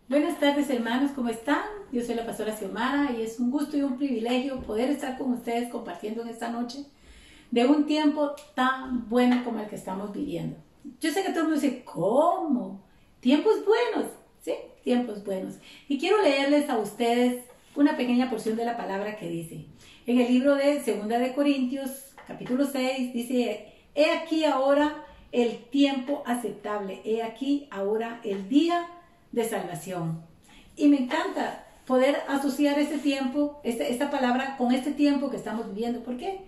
Buenas tardes, hermanos, ¿cómo están? Yo soy la pastora Xiomara y es un gusto y un privilegio poder estar con ustedes compartiendo en esta noche de un tiempo tan bueno como el que estamos viviendo. Yo sé que todo el mundo dice, ¿cómo? Tiempos buenos, ¿sí? Tiempos buenos. Y quiero leerles a ustedes una pequeña porción de la palabra que dice. En el libro de Segunda de Corintios, capítulo 6, dice, he aquí ahora el tiempo aceptable, he aquí ahora el día de salvación. Y me encanta poder asociar este tiempo, esta palabra con este tiempo que estamos viviendo. ¿Por qué?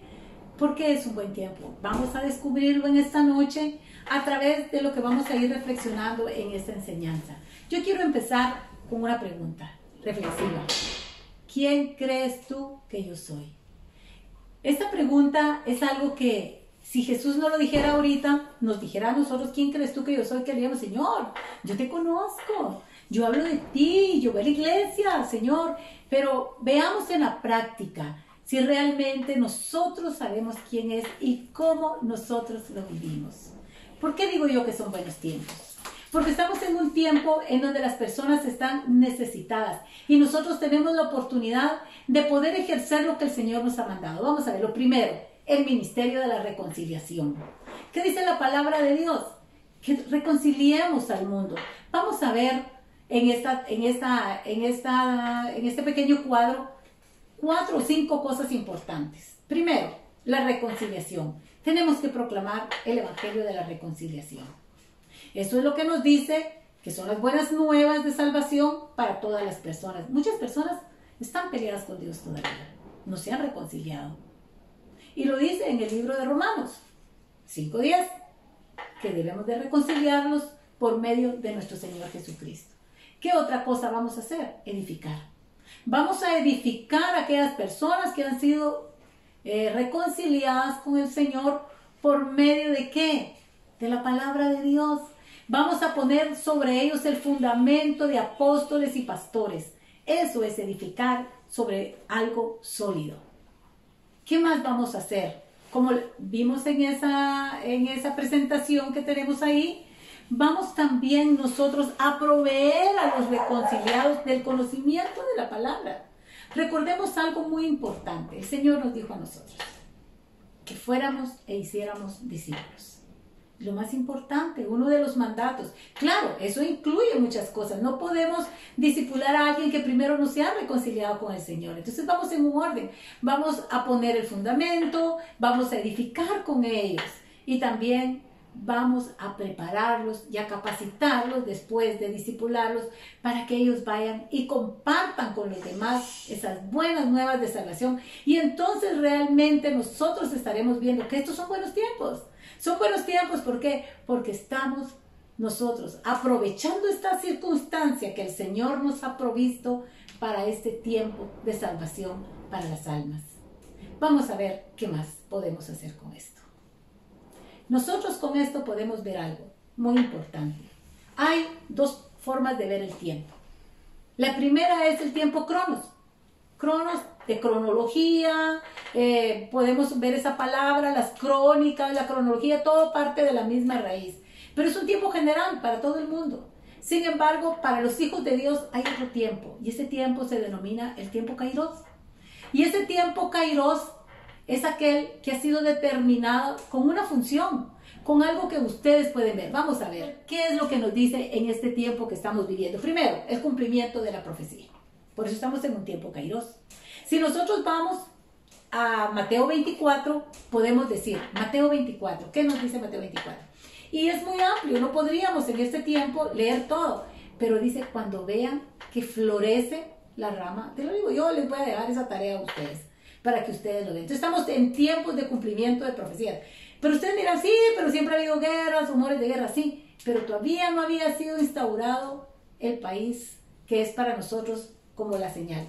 Porque es un buen tiempo. Vamos a descubrirlo en esta noche a través de lo que vamos a ir reflexionando en esta enseñanza. Yo quiero empezar con una pregunta reflexiva. ¿Quién crees tú que yo soy? Esta pregunta es algo que si Jesús no lo dijera ahorita, nos dijera a nosotros, ¿quién crees tú que yo soy? Que le digamos, Señor, yo te conozco, yo hablo de ti, yo voy a la iglesia, Señor. Pero veamos en la práctica si realmente nosotros sabemos quién es y cómo nosotros lo vivimos. ¿Por qué digo yo que son buenos tiempos? Porque estamos en un tiempo en donde las personas están necesitadas y nosotros tenemos la oportunidad de poder ejercer lo que el Señor nos ha mandado. Vamos a ver, lo primero, el ministerio de la reconciliación. ¿Qué dice la palabra de Dios? Que reconciliemos al mundo. Vamos a ver en este pequeño cuadro 4 o 5 cosas importantes. Primero, la reconciliación. Tenemos que proclamar el evangelio de la reconciliación. Eso es lo que nos dice que son las buenas nuevas de salvación para todas las personas. Muchas personas están peleadas con Dios todavía, no se han reconciliado. Y lo dice en el libro de Romanos 5:10, que debemos de reconciliarnos por medio de nuestro Señor Jesucristo. ¿Qué otra cosa vamos a hacer? Edificar. Vamos a edificar a aquellas personas que han sido reconciliadas con el Señor por medio de ¿qué? De la palabra de Dios. Vamos a poner sobre ellos el fundamento de apóstoles y pastores. Eso es edificar sobre algo sólido. ¿Qué más vamos a hacer? Como vimos en esa presentación que tenemos ahí, vamos también nosotros a proveer a los reconciliados del conocimiento de la palabra. Recordemos algo muy importante. El Señor nos dijo a nosotros que fuéramos e hiciéramos discípulos. Lo más importante, uno de los mandatos. Claro, eso incluye muchas cosas. No podemos discipular a alguien que primero no se ha reconciliado con el Señor. Entonces vamos en un orden. Vamos a poner el fundamento, vamos a edificar con ellos y también vamos a prepararlos y a capacitarlos después de discipularlos para que ellos vayan y compartan con los demás esas buenas nuevas de salvación. Y entonces realmente nosotros estaremos viendo que estos son buenos tiempos. Son buenos tiempos, ¿por qué? Porque estamos nosotros aprovechando esta circunstancia que el Señor nos ha provisto para este tiempo de salvación para las almas. Vamos a ver qué más podemos hacer con esto. Nosotros con esto podemos ver algo muy importante. Hay 2 formas de ver el tiempo. La primera es el tiempo cronos. Cronos de cronología, podemos ver esa palabra, las crónicas, la cronología, todo parte de la misma raíz. Pero es un tiempo general para todo el mundo. Sin embargo, para los hijos de Dios hay otro tiempo, y ese tiempo se denomina el tiempo Kairos. Y ese tiempo Kairos es aquel que ha sido determinado con una función, con algo que ustedes pueden ver. Vamos a ver qué es lo que nos dice en este tiempo que estamos viviendo. Primero, el cumplimiento de la profecía. Por eso estamos en un tiempo Kairos. Si nosotros vamos a Mateo 24, podemos decir, Mateo 24, ¿qué nos dice Mateo 24? Y es muy amplio, no podríamos en este tiempo leer todo, pero dice, cuando vean que florece la rama, te lo digo, yo les voy a dejar esa tarea a ustedes, para que ustedes lo vean. Entonces estamos en tiempos de cumplimiento de profecías. Pero ustedes dirán, sí, pero siempre ha habido guerras, rumores de guerra, sí, pero todavía no había sido instaurado el país que es para nosotros como la señal,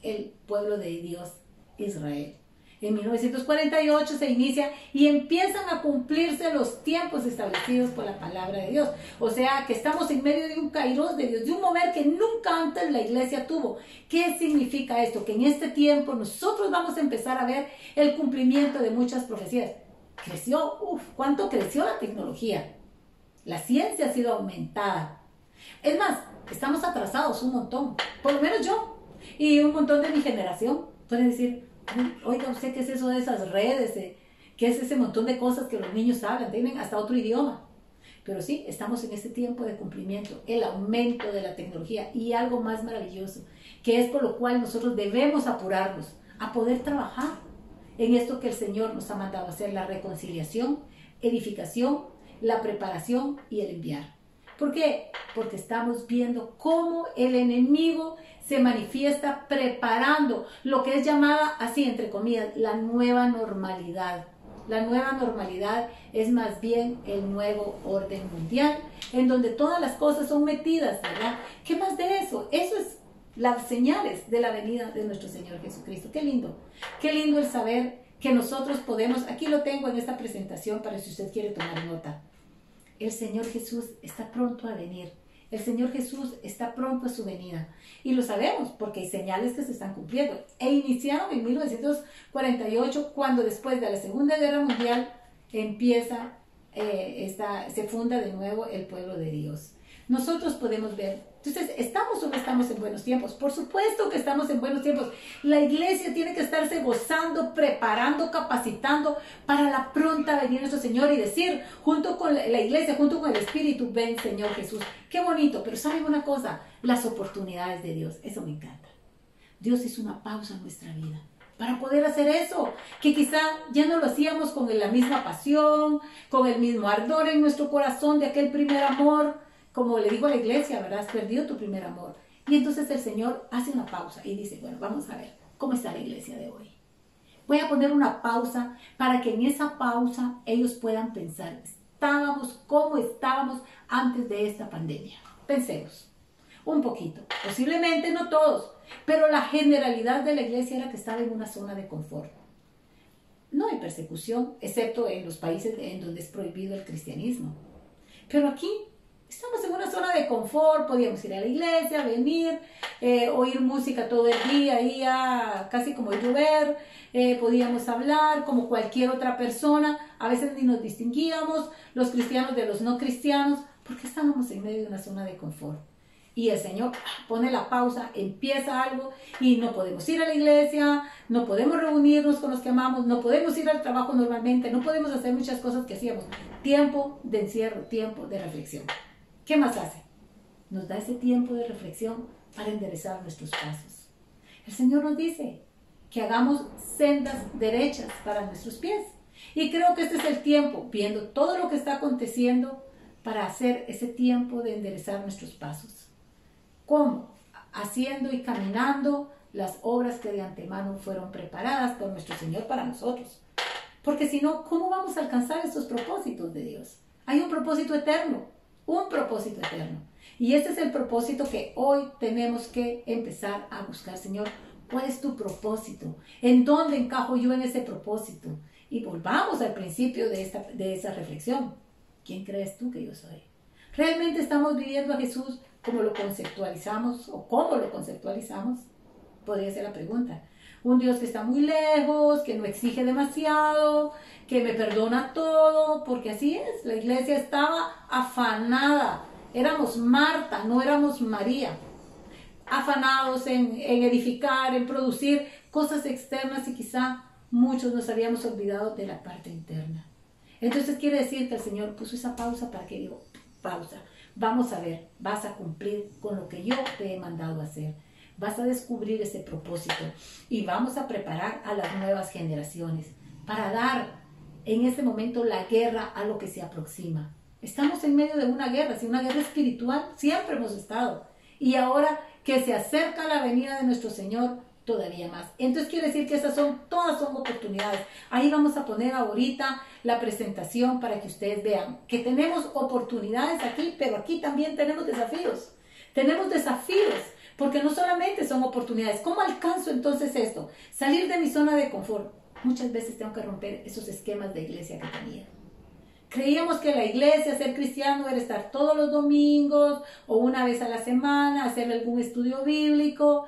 el pueblo de Dios, Israel. En 1948 se inicia y empiezan a cumplirse los tiempos establecidos por la palabra de Dios. O sea que estamos en medio de un kairos de Dios, de un mover que nunca antes la iglesia tuvo. ¿Qué significa esto? Que en este tiempo nosotros vamos a empezar a ver el cumplimiento de muchas profecías. Creció, ¿cuánto creció la tecnología? La ciencia ha sido aumentada. Es más, estamos atrasados un montón, por lo menos yo, y un montón de mi generación. Pueden decir, oiga, ¿usted qué es eso de esas redes? ¿Qué es ese montón de cosas que los niños hablan? Tienen hasta otro idioma. Pero sí, estamos en este tiempo de cumplimiento, el aumento de la tecnología y algo más maravilloso, que es por lo cual nosotros debemos apurarnos a poder trabajar en esto que el Señor nos ha mandado a hacer: la reconciliación, edificación, la preparación y el enviar. ¿Por qué? Porque estamos viendo cómo el enemigo se manifiesta preparando lo que es llamada, así entre comillas, la nueva normalidad. La nueva normalidad es más bien el nuevo orden mundial, en donde todas las cosas son metidas, ¿verdad? ¿Qué más de eso? Eso es las señales de la venida de nuestro Señor Jesucristo. Qué lindo el saber que nosotros podemos, aquí lo tengo en esta presentación para si usted quiere tomar nota. El Señor Jesús está pronto a venir. El Señor Jesús está pronto a su venida. Y lo sabemos porque hay señales que se están cumpliendo. E iniciaron en 1948, cuando después de la Segunda Guerra Mundial se funda de nuevo el pueblo de Dios. Nosotros podemos ver, entonces, ¿estamos o no estamos en buenos tiempos? Por supuesto que estamos en buenos tiempos. La iglesia tiene que estarse gozando, preparando, capacitando para la pronta venida de nuestro Señor y decir, junto con la iglesia, junto con el Espíritu, ven Señor Jesús. Qué bonito, pero ¿saben una cosa? Las oportunidades de Dios, eso me encanta. Dios hizo una pausa en nuestra vida para poder hacer eso, que quizá ya no lo hacíamos con la misma pasión, con el mismo ardor en nuestro corazón de aquel primer amor. Como le digo a la iglesia, ¿verdad? Has perdido tu primer amor. Y entonces el Señor hace una pausa y dice, bueno, vamos a ver cómo está la iglesia de hoy. Voy a poner una pausa para que en esa pausa ellos puedan pensar, estábamos como estábamos antes de esta pandemia. Pensemos un poquito, posiblemente no todos, pero la generalidad de la iglesia era que estaba en una zona de confort. No hay persecución, excepto en los países en donde es prohibido el cristianismo. Pero aquí estamos en una zona de confort, podíamos ir a la iglesia, venir, oír música todo el día, ahí casi como llover, podíamos hablar como cualquier otra persona, a veces ni nos distinguíamos los cristianos de los no cristianos, porque estábamos en medio de una zona de confort. Y el Señor pone la pausa, empieza algo y no podemos ir a la iglesia, no podemos reunirnos con los que amamos, no podemos ir al trabajo normalmente, no podemos hacer muchas cosas que hacíamos. Tiempo de encierro, tiempo de reflexión. ¿Qué más hace? Nos da ese tiempo de reflexión para enderezar nuestros pasos. El Señor nos dice que hagamos sendas derechas para nuestros pies. Y creo que este es el tiempo, viendo todo lo que está aconteciendo, para hacer ese tiempo de enderezar nuestros pasos. ¿Cómo? Haciendo y caminando las obras que de antemano fueron preparadas por nuestro Señor para nosotros. Porque si no, ¿cómo vamos a alcanzar esos propósitos de Dios? Hay un propósito eterno. Un propósito eterno. Y este es el propósito que hoy tenemos que empezar a buscar. Señor, ¿cuál es tu propósito? ¿En dónde encajo yo en ese propósito? Y volvamos al principio de esa reflexión. ¿Quién crees tú que yo soy? ¿Realmente estamos viviendo a Jesús como lo conceptualizamos o cómo lo conceptualizamos? Podría ser la pregunta. Un Dios que está muy lejos, que no exige demasiado, que me perdona todo, porque así es, la iglesia estaba afanada, éramos Marta, no éramos María, afanados en edificar, en producir cosas externas y quizá muchos nos habíamos olvidado de la parte interna. Entonces quiere decir que el Señor puso esa pausa para que digo, pausa, vamos a ver, vas a cumplir con lo que yo te he mandado a hacer. Vas a descubrir ese propósito y vamos a preparar a las nuevas generaciones para dar en este momento la guerra a lo que se aproxima. Estamos en medio de una guerra, si una guerra espiritual, siempre hemos estado. Y ahora que se acerca la venida de nuestro Señor, todavía más. Entonces quiere decir que todas son oportunidades. Ahí vamos a poner ahorita la presentación para que ustedes vean que tenemos oportunidades aquí, pero aquí también tenemos desafíos. Tenemos desafíos. Porque no solamente son oportunidades. ¿Cómo alcanzo entonces esto? Salir de mi zona de confort. Muchas veces tengo que romper esos esquemas de iglesia que tenía. Creíamos que la iglesia, ser cristiano, era estar todos los domingos o una vez a la semana, hacer algún estudio bíblico.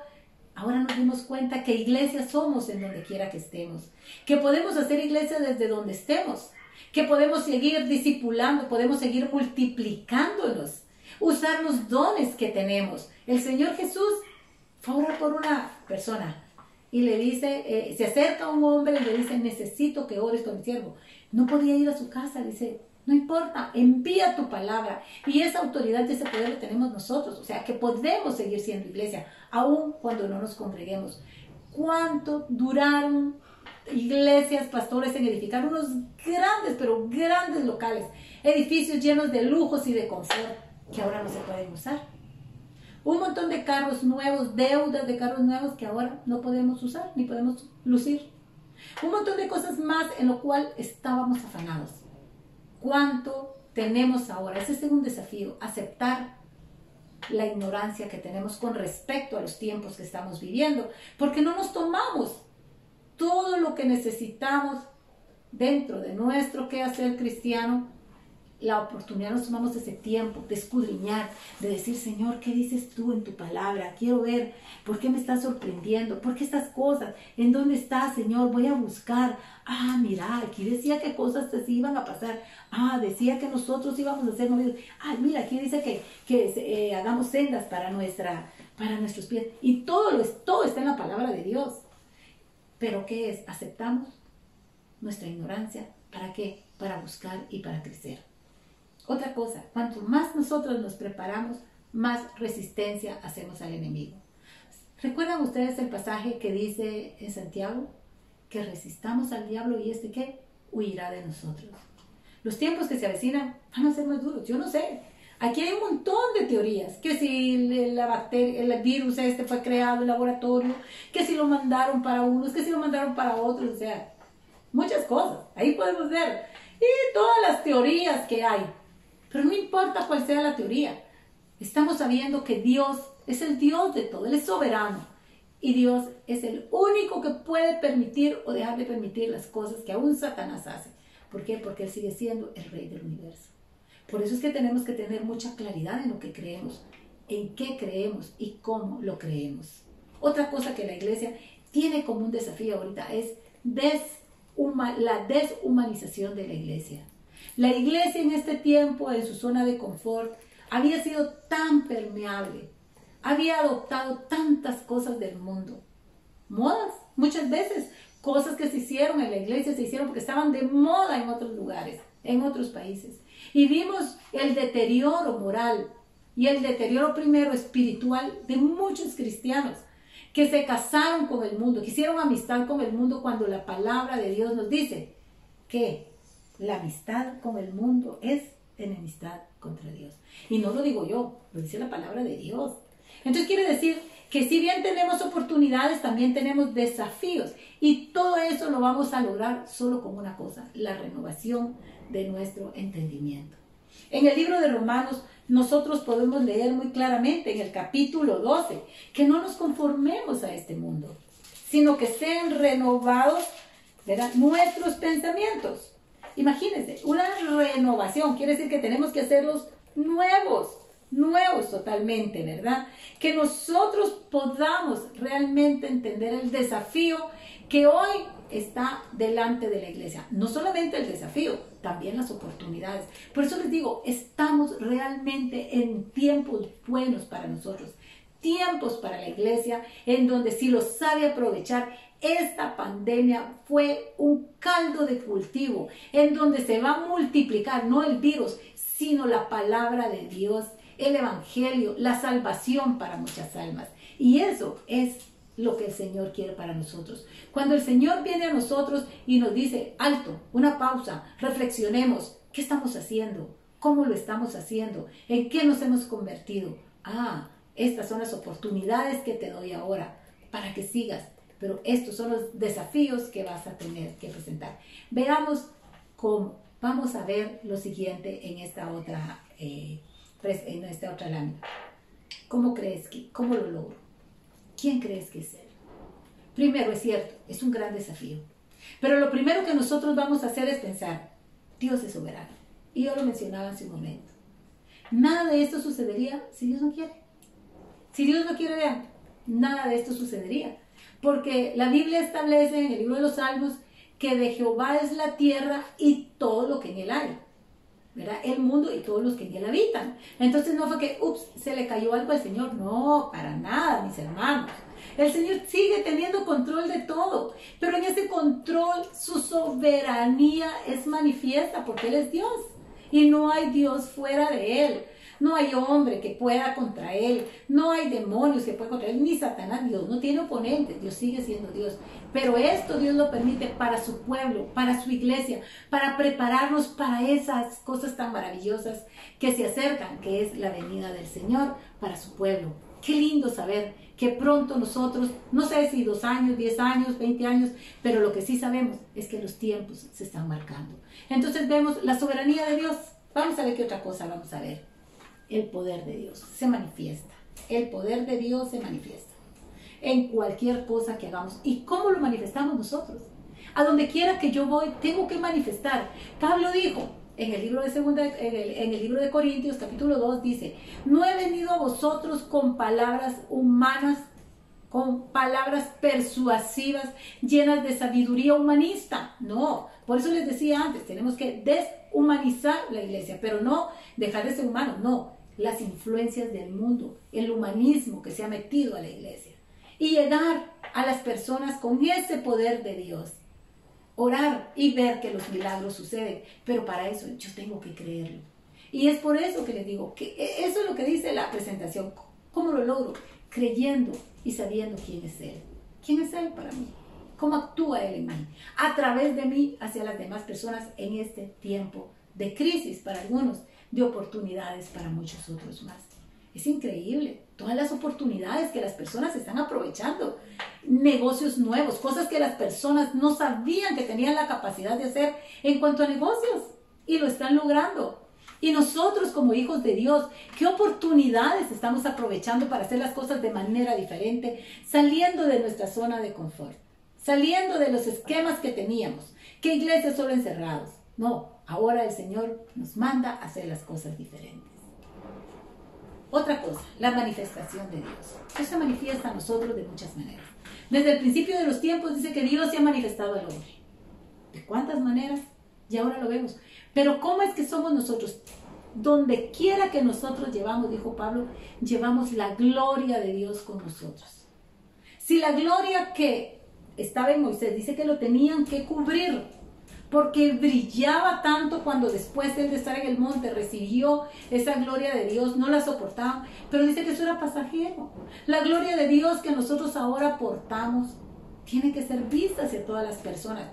Ahora nos dimos cuenta que iglesia somos en donde quiera que estemos. Que podemos hacer iglesia desde donde estemos. Que podemos seguir discipulando, podemos seguir multiplicándonos. usar los dones que tenemos. El Señor Jesús fue a orar por una persona y le dice, se acerca a un hombre y le dice, necesito que ores por mi siervo. No podía ir a su casa, dice, no importa, envía tu palabra. Y esa autoridad y ese poder lo tenemos nosotros. O sea, que podemos seguir siendo iglesia, aun cuando no nos congreguemos. ¿Cuánto duraron iglesias, pastores en edificar unos grandes, pero grandes locales? Edificios llenos de lujos y de confort, que ahora no se pueden usar. Un montón de carros nuevos, deudas de carros nuevos que ahora no podemos usar, ni podemos lucir. Un montón de cosas más en lo cual estábamos afanados. ¿Cuánto tenemos ahora? Ese es un desafío, aceptar la ignorancia que tenemos con respecto a los tiempos que estamos viviendo, porque no nos tomamos todo lo que necesitamos dentro de nuestro quehacer cristiano. La oportunidad, nos tomamos ese tiempo de escudriñar, de decir, Señor, ¿qué dices tú en tu palabra? Quiero ver, ¿por qué me estás sorprendiendo? ¿Por qué estas cosas? ¿En dónde estás, Señor? Voy a buscar. Ah, mira, aquí decía que cosas así iban a pasar. Ah, decía que nosotros íbamos a ser movidos. Ah, mira, aquí dice que hagamos sendas para nuestros pies. Y todo está en la palabra de Dios. ¿Pero qué es? Aceptamos nuestra ignorancia. ¿Para qué? Para buscar y para crecer. Otra cosa, cuanto más nosotros nos preparamos, más resistencia hacemos al enemigo. ¿Recuerdan ustedes el pasaje que dice en Santiago? Que resistamos al diablo y ¿qué? Huirá de nosotros. Los tiempos que se avecinan van a ser más duros, yo no sé. Aquí hay un montón de teorías, que si la bacteria, el virus fue creado en laboratorio, que si lo mandaron para unos, que si lo mandaron para otros, o sea, muchas cosas. Ahí podemos ver. Y todas las teorías que hay. Pero no importa cuál sea la teoría, estamos sabiendo que Dios es el Dios de todo, Él es soberano. Y Dios es el único que puede permitir o dejar de permitir las cosas que aún Satanás hace. ¿Por qué? Porque Él sigue siendo el Rey del universo. Por eso es que tenemos que tener mucha claridad en lo que creemos, en qué creemos y cómo lo creemos. Otra cosa que la iglesia tiene como un desafío ahorita es la deshumanización de la iglesia. La iglesia en este tiempo, en su zona de confort, había sido tan permeable, había adoptado tantas cosas del mundo, modas, muchas veces, cosas que se hicieron en la iglesia, se hicieron porque estaban de moda en otros lugares, en otros países. Y vimos el deterioro moral y el deterioro primero espiritual de muchos cristianos que se casaron con el mundo, que hicieron amistad con el mundo cuando la palabra de Dios nos dice que la amistad con el mundo es enemistad contra Dios. Y no lo digo yo, lo dice la palabra de Dios. Entonces quiere decir que si bien tenemos oportunidades, también tenemos desafíos. Y todo eso lo vamos a lograr solo con una cosa, la renovación de nuestro entendimiento. En el libro de Romanos, nosotros podemos leer muy claramente en el capítulo 12, que no nos conformemos a este mundo, sino que sean renovados, ¿verdad?, nuestros pensamientos. Imagínense, una renovación quiere decir que tenemos que hacerlos nuevos totalmente, ¿verdad? Que nosotros podamos realmente entender el desafío que hoy está delante de la iglesia. No solamente el desafío, también las oportunidades. Por eso les digo, estamos realmente en tiempos buenos para nosotros. Tiempos para la iglesia en donde si lo sabe aprovechar, esta pandemia fue un caldo de cultivo en donde se va a multiplicar, no el virus, sino la palabra de Dios, el evangelio, la salvación para muchas almas. Y eso es lo que el Señor quiere para nosotros. Cuando el Señor viene a nosotros y nos dice, alto, una pausa, reflexionemos, ¿qué estamos haciendo? ¿Cómo lo estamos haciendo? ¿En qué nos hemos convertido? Ah, estas son las oportunidades que te doy ahora para que sigas. Pero estos son los desafíos que vas a tener que presentar. Veamos cómo. Vamos a ver lo siguiente en esta otra lámina. ¿Cómo crees cómo lo logro? ¿Quién crees que es Él? Primero, es cierto, es un gran desafío. Pero lo primero que nosotros vamos a hacer es pensar, Dios es soberano. Y yo lo mencionaba hace un momento. Nada de esto sucedería si Dios no quiere. Si Dios no quiere, vean, nada de esto sucedería. Porque la Biblia establece en el libro de los Salmos que de Jehová es la tierra y todo lo que en él hay. ¿verdad? El mundo y todos los que en él habitan. Entonces no fue que, ups, se le cayó algo al Señor. No, para nada, mis hermanos. El Señor sigue teniendo control de todo, pero en ese control su soberanía es manifiesta porque Él es Dios y no hay Dios fuera de Él. No hay hombre que pueda contra Él, no hay demonios que puedan contra Él, ni Satanás. Dios no tiene oponentes, Dios sigue siendo Dios. Pero esto Dios lo permite para su pueblo, para su iglesia, para prepararnos para esas cosas tan maravillosas que se acercan, que es la venida del Señor para su pueblo. Qué lindo saber que pronto nosotros, no sé si 2 años, 10 años, 20 años, pero lo que sí sabemos es que los tiempos se están marcando. Entonces vemos la soberanía de Dios. Vamos a ver qué otra cosa vamos a ver. El poder de Dios se manifiesta. El poder de Dios se manifiesta en cualquier cosa que hagamos. ¿Y cómo lo manifestamos nosotros? A donde quiera que yo voy, tengo que manifestar. Pablo dijo en el libro de Corintios, capítulo 2, dice: no he venido a vosotros con palabras humanas, con palabras persuasivas, llenas de sabiduría humanista. No, por eso les decía antes, tenemos que deshumanizar la iglesia, pero no dejar de ser humanos, no. Las influencias del mundo, el humanismo que se ha metido a la iglesia. Y llegar a las personas con ese poder de Dios. Orar y ver que los milagros suceden. Pero para eso yo tengo que creerlo. Y es por eso que les digo, que eso es lo que dice la presentación. ¿Cómo lo logro? Creyendo y sabiendo quién es Él. ¿Quién es Él para mí? ¿Cómo actúa Él en mí? A través de mí hacia las demás personas en este tiempo de crisis para algunos, de oportunidades para muchos otros más. Es increíble todas las oportunidades que las personas están aprovechando, negocios nuevos, cosas que las personas no sabían que tenían la capacidad de hacer en cuanto a negocios y lo están logrando. Y nosotros como hijos de Dios, ¿qué oportunidades estamos aprovechando para hacer las cosas de manera diferente, saliendo de nuestra zona de confort, saliendo de los esquemas que teníamos? ¿Qué iglesias solo encerrados? No, ahora el Señor nos manda a hacer las cosas diferentes. Otra cosa, la manifestación de Dios. Dios se manifiesta a nosotros de muchas maneras. Desde el principio de los tiempos dice que Dios se ha manifestado al hombre. ¿De cuántas maneras? Y ahora lo vemos. Pero ¿cómo es que somos nosotros? Donde quiera que nosotros llevamos, dijo Pablo, llevamos la gloria de Dios con nosotros. Si la gloria que estaba en Moisés dice que lo tenían que cubrir, porque brillaba tanto cuando después él de estar en el monte recibió esa gloria de Dios, no la soportaban, pero dice que eso era pasajero. La gloria de Dios que nosotros ahora portamos tiene que ser vista hacia todas las personas.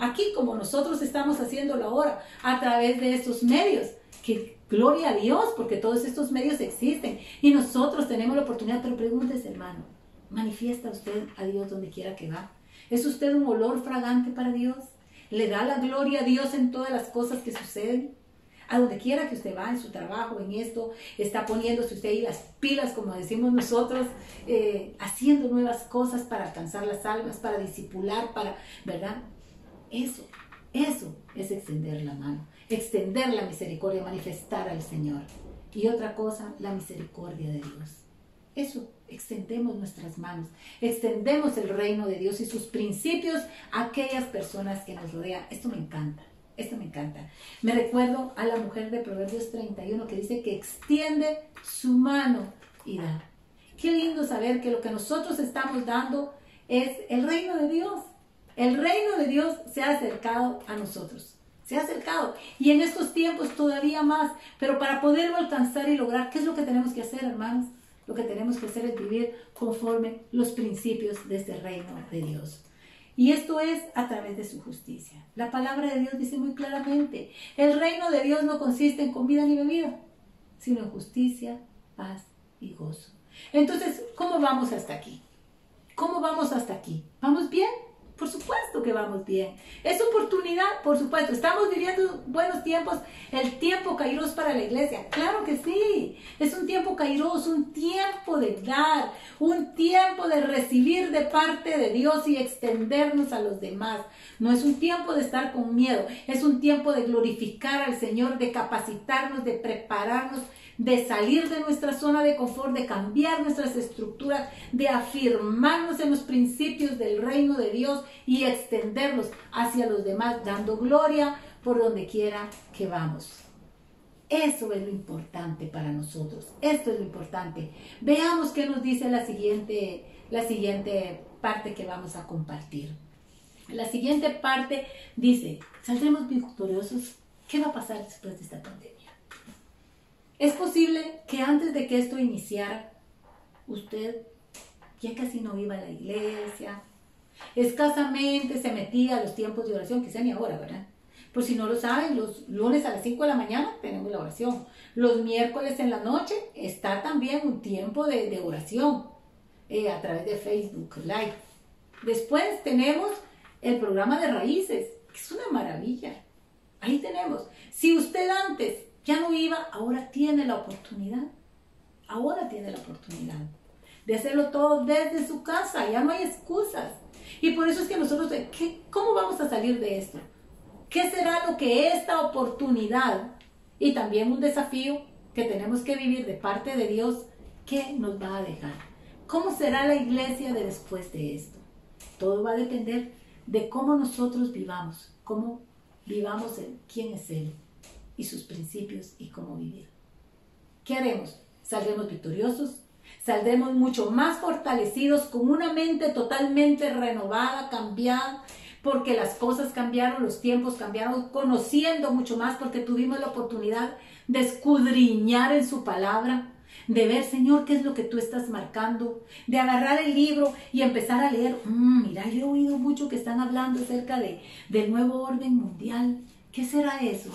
Aquí como nosotros estamos haciéndolo ahora, a través de estos medios, que gloria a Dios, porque todos estos medios existen y nosotros tenemos la oportunidad. Pero pregúntese, hermano, ¿manifiesta usted a Dios donde quiera que va? ¿Es usted un olor fragante para Dios? ¿Le da la gloria a Dios en todas las cosas que suceden? A donde quiera que usted va, en su trabajo, en esto, está poniéndose usted ahí las pilas, como decimos nosotros, haciendo nuevas cosas para alcanzar las almas, para discipular, ¿verdad? Eso es extender la mano, extender la misericordia, manifestar al Señor. Y otra cosa, la misericordia de Dios. Eso, extendemos nuestras manos, extendemos el reino de Dios y sus principios a aquellas personas que nos rodean. Esto me encanta, esto me encanta. Me recuerdo a la mujer de Proverbios 31 que dice que extiende su mano y da. Qué lindo saber que lo que nosotros estamos dando es el reino de Dios. El reino de Dios se ha acercado a nosotros. Se ha acercado. Y en estos tiempos todavía más. Pero para poderlo alcanzar y lograr, ¿qué es lo que tenemos que hacer, hermanos? Lo que tenemos que hacer es vivir conforme los principios de este reino de Dios. Y esto es a través de su justicia. La palabra de Dios dice muy claramente, el reino de Dios no consiste en comida ni bebida, sino en justicia, paz y gozo. Entonces, ¿cómo vamos hasta aquí? ¿Cómo vamos hasta aquí? ¿Vamos bien? Por supuesto que vamos bien. Es oportunidad, por supuesto. Estamos viviendo buenos tiempos. El tiempo kairos para la iglesia. Claro que sí. Es un tiempo kairos, un tiempo de dar, un tiempo de recibir de parte de Dios y extendernos a los demás. No es un tiempo de estar con miedo. Es un tiempo de glorificar al Señor, de capacitarnos, de prepararnos, de salir de nuestra zona de confort, de cambiar nuestras estructuras, de afirmarnos en los principios del reino de Dios y extenderlos hacia los demás, dando gloria por donde quiera que vamos. Eso es lo importante para nosotros. Esto es lo importante. Veamos qué nos dice la siguiente parte que vamos a compartir. La siguiente parte dice, ¿saldremos victoriosos? ¿Qué va a pasar después de esta pandemia? Es posible que antes de que esto iniciara, usted ya casi no iba a la iglesia, escasamente se metía a los tiempos de oración, quizá ni ahora, ¿verdad? Por si no lo saben, los lunes a las 5 de la mañana tenemos la oración. Los miércoles en la noche está también un tiempo de oración a través de Facebook Live. Después tenemos el programa de raíces, que es una maravilla. Ahí tenemos. Si usted antes ya no iba, ahora tiene la oportunidad. Ahora tiene la oportunidad de hacerlo todo desde su casa. Ya no hay excusas. Y por eso es que nosotros, ¿cómo vamos a salir de esto? ¿Qué será lo que esta oportunidad y también un desafío que tenemos que vivir de parte de Dios, qué nos va a dejar? ¿Cómo será la iglesia de después de esto? Todo va a depender de cómo nosotros vivamos, cómo vivamos quién es Él y sus principios y cómo vivir. ¿Qué haremos? ¿Saldremos victoriosos? ¿Saldremos mucho más fortalecidos con una mente totalmente renovada, cambiada? Porque las cosas cambiaron, los tiempos cambiaron, conociendo mucho más porque tuvimos la oportunidad de escudriñar en su palabra, de ver, Señor, qué es lo que tú estás marcando, de agarrar el libro y empezar a leer. Mira, yo he oído mucho que están hablando acerca del nuevo orden mundial. ¿Qué será eso?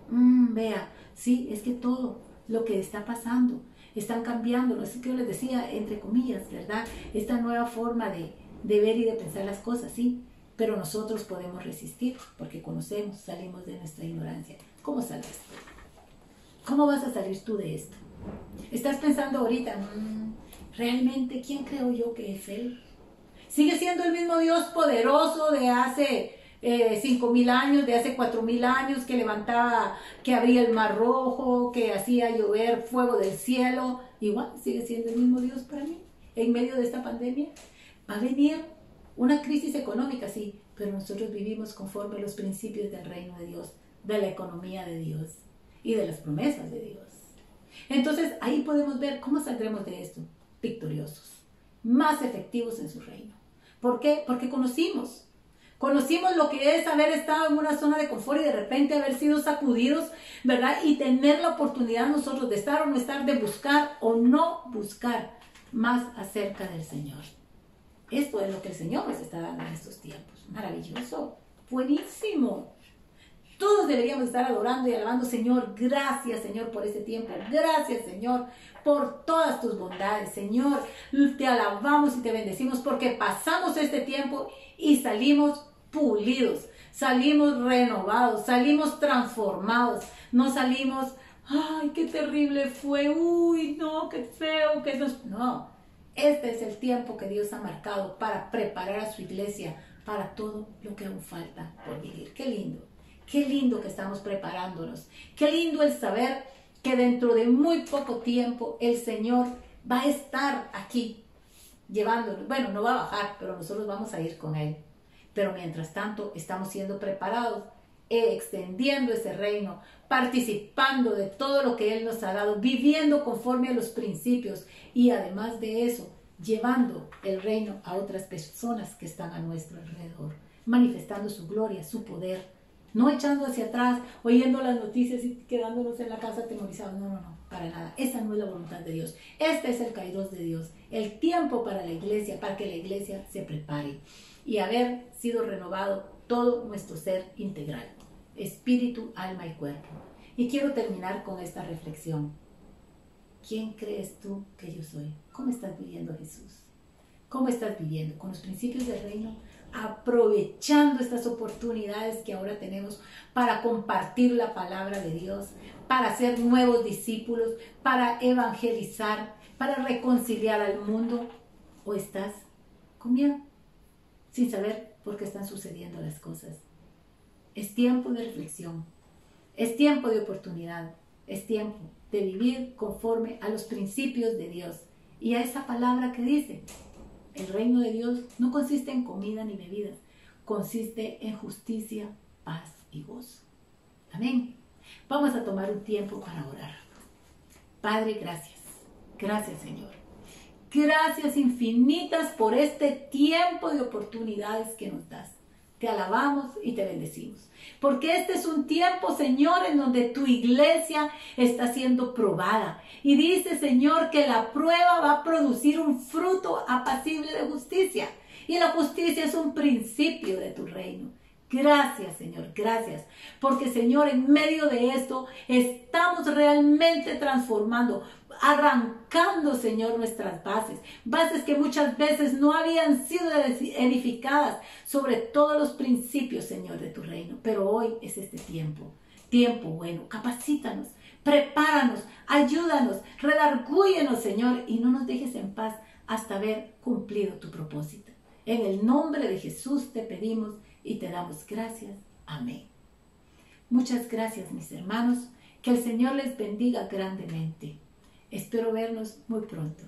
Vea, sí, es que todo lo que está pasando, están cambiando, no sé qué yo les decía, entre comillas, ¿verdad? Esta nueva forma de ver y de pensar las cosas, sí. Pero nosotros podemos resistir porque conocemos, salimos de nuestra ignorancia. ¿Cómo sales? ¿Cómo vas a salir tú de esto? Estás pensando ahorita, ¿realmente quién creo yo que es Él? ¿Sigue siendo el mismo Dios poderoso de hace 5.000 años, de hace 4.000 años, que levantaba, que abría el mar rojo, que hacía llover fuego del cielo? Igual, sigue siendo el mismo Dios para mí. En medio de esta pandemia va a venir una crisis económica, sí, pero nosotros vivimos conforme a los principios del reino de Dios, de la economía de Dios y de las promesas de Dios. Entonces, ahí podemos ver cómo saldremos de esto, victoriosos, más efectivos en su reino. ¿Por qué? Porque conocimos lo que es haber estado en una zona de confort y de repente haber sido sacudidos, ¿verdad? Y tener la oportunidad nosotros de estar o no estar, de buscar o no buscar más acerca del Señor. Esto es lo que el Señor nos está dando en estos tiempos. Maravilloso, buenísimo. Todos deberíamos estar adorando y alabando, Señor. Gracias, Señor, por este tiempo. Gracias, Señor, por todas tus bondades. Señor, te alabamos y te bendecimos porque pasamos este tiempo y salimos pulidos, salimos renovados, salimos transformados. No salimos, ay, qué terrible fue, uy, no, qué feo, que no. Este es el tiempo que Dios ha marcado para preparar a su iglesia para todo lo que aún falta por vivir. Qué lindo que estamos preparándonos. Qué lindo el saber que dentro de muy poco tiempo el Señor va a estar aquí llevándonos. Bueno, no va a bajar, pero nosotros vamos a ir con Él. Pero mientras tanto estamos siendo preparados, extendiendo ese reino, participando de todo lo que Él nos ha dado, viviendo conforme a los principios y además de eso, llevando el reino a otras personas que están a nuestro alrededor, manifestando su gloria, su poder, no echando hacia atrás, oyendo las noticias y quedándonos en la casa atemorizados. No, para nada. Esa no es la voluntad de Dios. Este es el kairos de Dios, el tiempo para la iglesia, para que la iglesia se prepare y haber sido renovado todo nuestro ser integral, espíritu, alma y cuerpo. Y quiero terminar con esta reflexión. ¿Quién crees tú que yo soy? ¿Cómo estás viviendo, Jesús? ¿Cómo estás viviendo? ¿Con los principios del reino? Aprovechando estas oportunidades que ahora tenemos para compartir la palabra de Dios, para ser nuevos discípulos, para evangelizar, para reconciliar al mundo. ¿O estás con miedo, sin saber por qué están sucediendo las cosas? Es tiempo de reflexión, es tiempo de oportunidad, es tiempo de vivir conforme a los principios de Dios y a esa palabra que dice, el reino de Dios no consiste en comida ni bebidas, consiste en justicia, paz y gozo. Amén. Vamos a tomar un tiempo para orar. Padre, gracias. Gracias, Señor. Gracias infinitas por este tiempo de oportunidades que nos das. Te alabamos y te bendecimos. Porque este es un tiempo, Señor, en donde tu iglesia está siendo probada. Y dice, Señor, que la prueba va a producir un fruto apacible de justicia. Y la justicia es un principio de tu reino. Gracias, Señor, gracias. Porque, Señor, en medio de esto estamos realmente transformando, arrancando, Señor, nuestras bases. Bases que muchas veces no habían sido edificadas sobre todos los principios, Señor, de tu reino. Pero hoy es este tiempo, tiempo bueno. Capacítanos, prepáranos, ayúdanos, redargúyenos, Señor, y no nos dejes en paz hasta haber cumplido tu propósito. En el nombre de Jesús te pedimos y te damos gracias. Amén. Muchas gracias, mis hermanos. Que el Señor les bendiga grandemente. Espero vernos muy pronto.